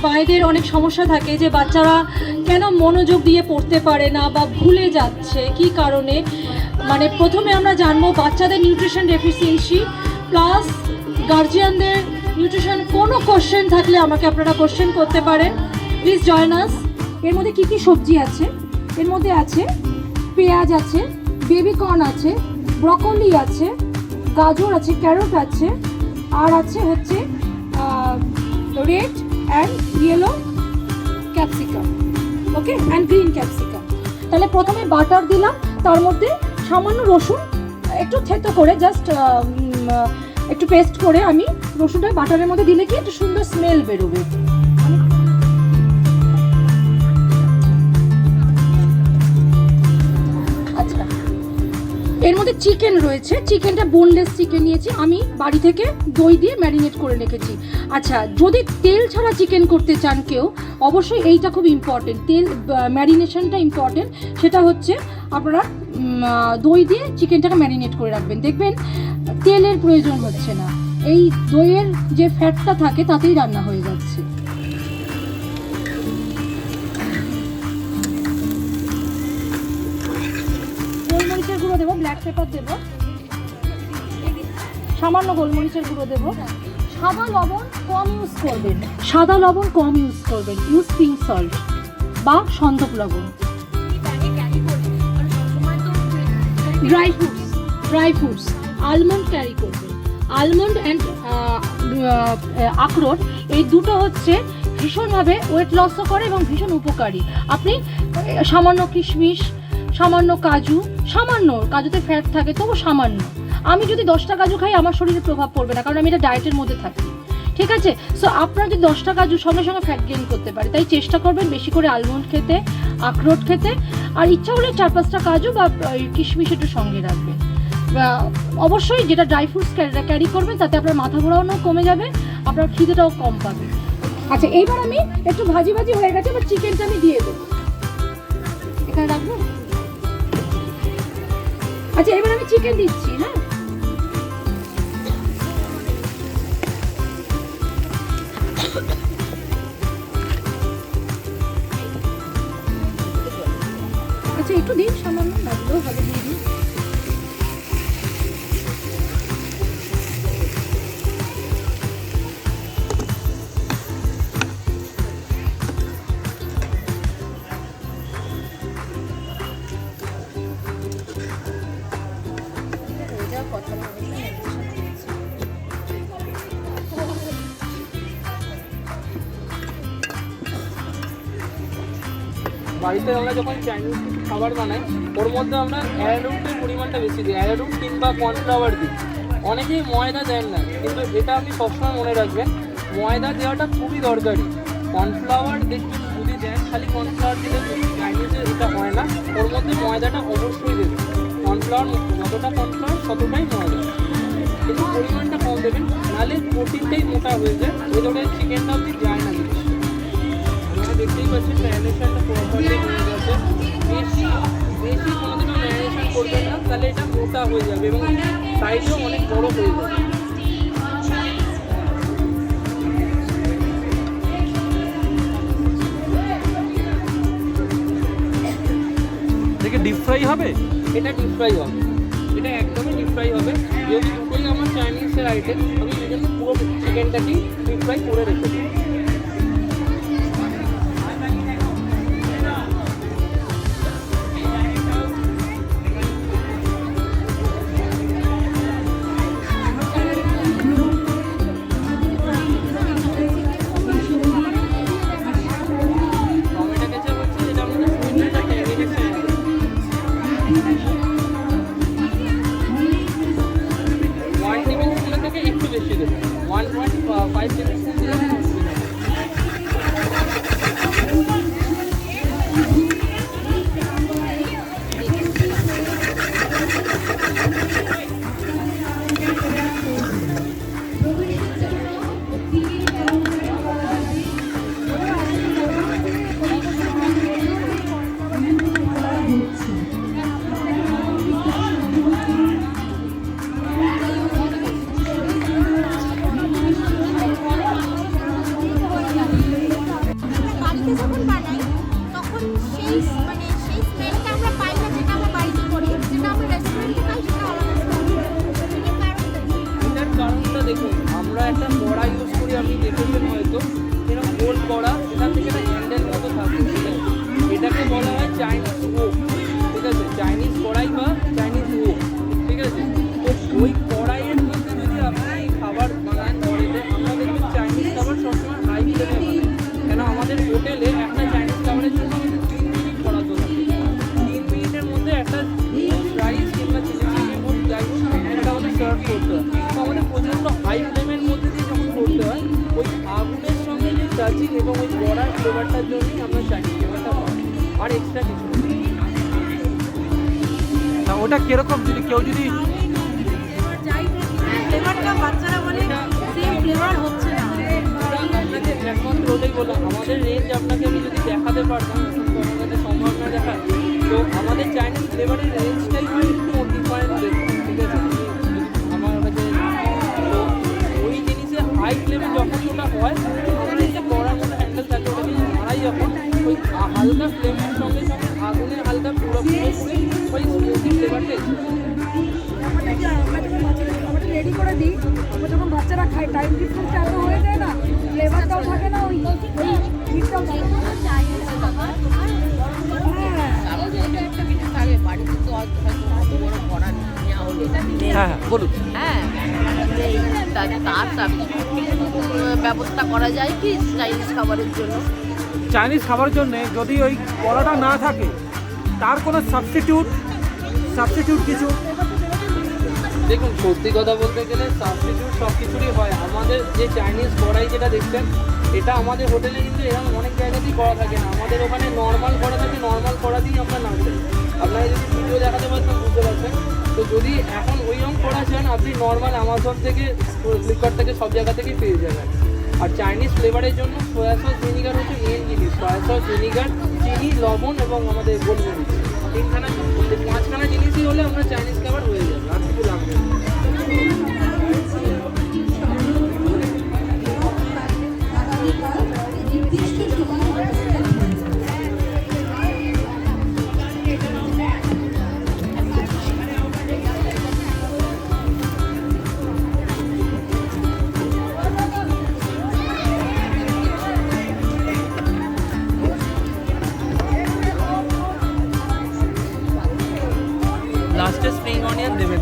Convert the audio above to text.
মায়েদের অনেক সমস্যা থাকে যে বাচ্চারা কেন মনোযোগ দিয়ে পড়তে পারে না বা ভুলে যাচ্ছে কি কারণে। মানে প্রথমে আমরা জানবো বাচ্চাদের নিউট্রিশন ডেফিসিয়েন্সি প্লাস গার্জিয়ানদের নিউট্রিশন। কোনো কোশ্চেন থাকলে আমাকে আপনারা কোশ্চেন করতে পারেন, প্লিজ জয়েন আস। এর মধ্যে কী কী সবজি আছে? এর মধ্যে আছে পেঁয়াজ আছে, বেবি কর্ন আছে, ব্রকলি আছে, গাজর আছে, ক্যারট আছে, আর আছে হচ্ছে red and yellow capsicum, okay, and green capsicum. তাহলে প্রথমে বাটার দিলাম, তার মধ্যে সামান্য রসুন একটু থেতো করে জাস্ট একটু পেস্ট করে আমি রসুনটা বাটারের মধ্যে দিলে কি একটু সুন্দর স্মেল বেরোবে। আচ্ছা, এর মধ্যে চিকেন রয়েছে, চিকেনটা বোনলেস চিকেন নিয়েছি আমি, বাড়ি থেকে দই দিয়ে ম্যারিনেট করে রেখেছি। আচ্ছা, যদি তেল ছাড়া চিকেন করতে চান কেউ, অবশ্যই এইটা খুব ইম্পর্টেন্ট, তেল ম্যারিনেশনটা ইম্পর্টেন্ট। সেটা হচ্ছে আপনারা দই দিয়ে চিকেনটাকে ম্যারিনেট করে রাখবেন, দেখবেন তেলের প্রয়োজন হচ্ছে না, এই দইয়ের যে ফ্যাটটা থাকে তাতেই রান্না হয়ে যাচ্ছে। গোলমরিচের গুঁড়ো দেবো, ব্ল্যাক পেপার দেবো, সামান্য গোলমরিচের গুঁড়ো দেবো। সাদা লবণ কম ইউজ করবেন, সাদা লবণ কম ইউজ করবেন, ইউজ পিঙ্ক সল্ট বা সন্দক লবণ। ড্রাই ফ্রুটস আলমন্ড ক্যারি করবেন, আলমন্ড অ্যান্ড আখরোট, এই দুটো হচ্ছে ভীষণভাবে ওয়েট লসও করে এবং ভীষণ উপকারী। আপনি সামান্য কিশমিশ, সামান্য কাজু, সামান্য কাজুতে ফ্যাট থাকে তবু সামান্য, আমি যদি 10টা কাজু খাই আমার শরীরে প্রভাব পড়বে না, কারণ আমি এটা ডায়েটের মধ্যে থাকি, ঠিক আছে? সো আপনারা যদি 10টা কাজু সঙ্গে সঙ্গে ফ্যাট গেইন করতে পারে, তাই চেষ্টা করবেন বেশি করে আলমন্ড খেতে, আখরোট খেতে, আর ইচ্ছা হলে 4-5টা কাজু বা কিশমিশ একটু সঙ্গে রাখবেন। অবশ্যই যেটা ড্রাই ফ্রুটস ক্যারি করবেন তাতে আপনার মাথা ঘোরানো কমে যাবে, আপনার খিদেটাও কম পাবে। আচ্ছা, এইবার আমি একটু ভাজি হয়ে গেছে, এবার চিকেনটা আমি দিয়ে দেবো, এখানে রাখবো। আচ্ছা, এবার আমি চিকেন দিচ্ছি, হ্যাঁ। আচ্ছা, একটু দিন, সামান্য লাগলেও হবে, দিয়ে দিন। বাড়িতে আমরা যখন চাইনিজ খাবার বানাই ওর মধ্যে আমরা অ্যারারুটের পরিমাণটা বেশি দিই, অ্যারারুট কিংবা কর্নফ্লাওয়ার দিই। অনেকেই ময়দা দেন না, কিন্তু এটা আপনি সবসময় মনে রাখবেন ময়দা দেওয়াটা খুবই দরকারি। কর্নফ্লাওয়ার দেখবেন যদি দেন, খালি কর্নফ্লাওয়ার দিলে চাইনিজে এটা হয় না, ওর মধ্যে ময়দাটা অবশ্যই দেবেন। কর্নফ্লাওয়ার যতটা কর্নফ্লাওয়ার ততটাই ময়দা, কিন্তু পরিমাণটা কম দেবেন, নাহলে প্রোটিনটাই মোটা হয়ে যায়, ওই ধরে চিকেনটা আপনি যায় না জিনিস। দেখতেই পাচ্ছেন ম্যারিনেশনটা প্রপারলি হয়ে গেছে। বেশি কোনোদিনও ম্যারিনেশন করবেন না, তাহলে এটা মোটা হয়ে যাবে এবং সাইজও অনেক বড় হয়ে যাবে। দেখে ডিপ ফ্রাই হবে, এটা ডিপ ফ্রাই হবে, এটা একদমই ডিপ ফ্রাই হবে। যেহেতু দুটোই আমার চাইনিজের আইটেম, আমি এই জন্য পুরো চিকেনটাকেই ডিপ ফ্রাই করে রেখে দিই। একটু বেশি দেবেন, 1.5 টেবিল স্পুন দিলে চাইনিজ ওক, ঠিক আছে, চাইনিজ কড়াই বা চাইনিজ ওক, ঠিক আছে। তো ওই কড়াইয়ের মধ্যে যদি আপনি খাবার বানান ঘরেতে, আমরা দেখবেন চাইনিজ খাবার সবসময় হাই ফ্লেমে বানাই। কেন আমাদের হোটেলে একটা চাইনিজ খাবারের জন্য আমাদের 3 মিনিট বরাদ্দ থাকে। 3 মিনিটের মধ্যে একটা রাইস কিংবা চিলি চিকেন হোক যাই হোক সেটা আমাদের সার্ভ করতে হয়। তো আমাদের প্রচণ্ড হাই ফ্লেমের মধ্যে দিয়ে যখন করতে হয়, ওই আগুনের সঙ্গে যে টাচিং এবং ওই কড়ার ফ্লেভারটার জন্যই আমরা চাইনিজ ফ্লেভারটা পাই, আর এক্সট্রা কিছু না। না ওটা কিরকম, যদি কেউ যদি ফ্লেভারটা বাচ্চারা বলে সেম ফ্লেভার হচ্ছে না, আপনাকে একমাত্র ওটাই বললাম, আমাদের রেঞ্জ আপনাকে আমি যদি দেখাতে পারতাম, এখন তো আমার কাছে সম্ভব না দেখা। তো আমাদের চাইনিজ ফ্লেভারের রেঞ্জটাই হয় একটু ডিফারেন্ট, ঠিক আছে, আমার কাছে। তো ওই জিনিসে হাই ফ্লেমে যখন ওটা হয়, আমরা এই যে কড়ার মতো হ্যান্ডেল থাকে ওটাকে মারাই যখন, ওই হালকা ফ্লেমের সঙ্গে সঙ্গে আগুনের হালকা পুরোপুরি ওই স্মোকি ফ্লেভারটা এসে রেডি করে দিই, তারপর যখন বাচ্চারা খায় টাইম ডিফারেন্স এত হয়ে যায় না, ফ্লেভারটাও থাকে না, ওই হিটটাও থাকে না। হ্যাঁ বলুন। হ্যাঁ, তার ব্যবস্থা করা যায় কি চাইনিজ খাবারের জন্য? চাইনিজ খাবারের জন্য যদি ওই কড়াটা না থাকে, তার কোনো সাবস্টিটিউট কিছু? দেখুন, সত্যি কথা বলতে গেলে সাবস্টিটিউট সব কিছুরই হয়। আমাদের যে চাইনিজ কড়াই যেটা দেখছেন, এটা আমাদের হোটেলে কিন্তু এরকম অনেক জায়গাতেই করা থাকে না। আমাদের ওখানে নর্মাল কড়া থাকে, নর্মাল কড়া দিয়েই আমরা নাড়তে। আপনারা যদি ভিডিও দেখাতে পারতেন বুঝতে পারছেন। তো যদি এখন ওইরকম কড়া চান, আপনি নর্মাল অ্যামাজন থেকে, ফ্লিপকার্ট থেকে, সব জায়গা থেকেই পেয়ে যাবেন। আর চাইনিজ ফ্লেভারের জন্য সয়া সস ভিনিগার হচ্ছে মেন জিনিস। সয়া সস ভিনিগার, চিনি, লবণ এবং আমাদের গোলমরিচ, 5খানা জিনিসই হলে আমরা চাইনিজ খাবার হয়ে যাবে, আর কিছু লাগবে না। লাস্টে স্প্রিং অনিয়ন দেবেন।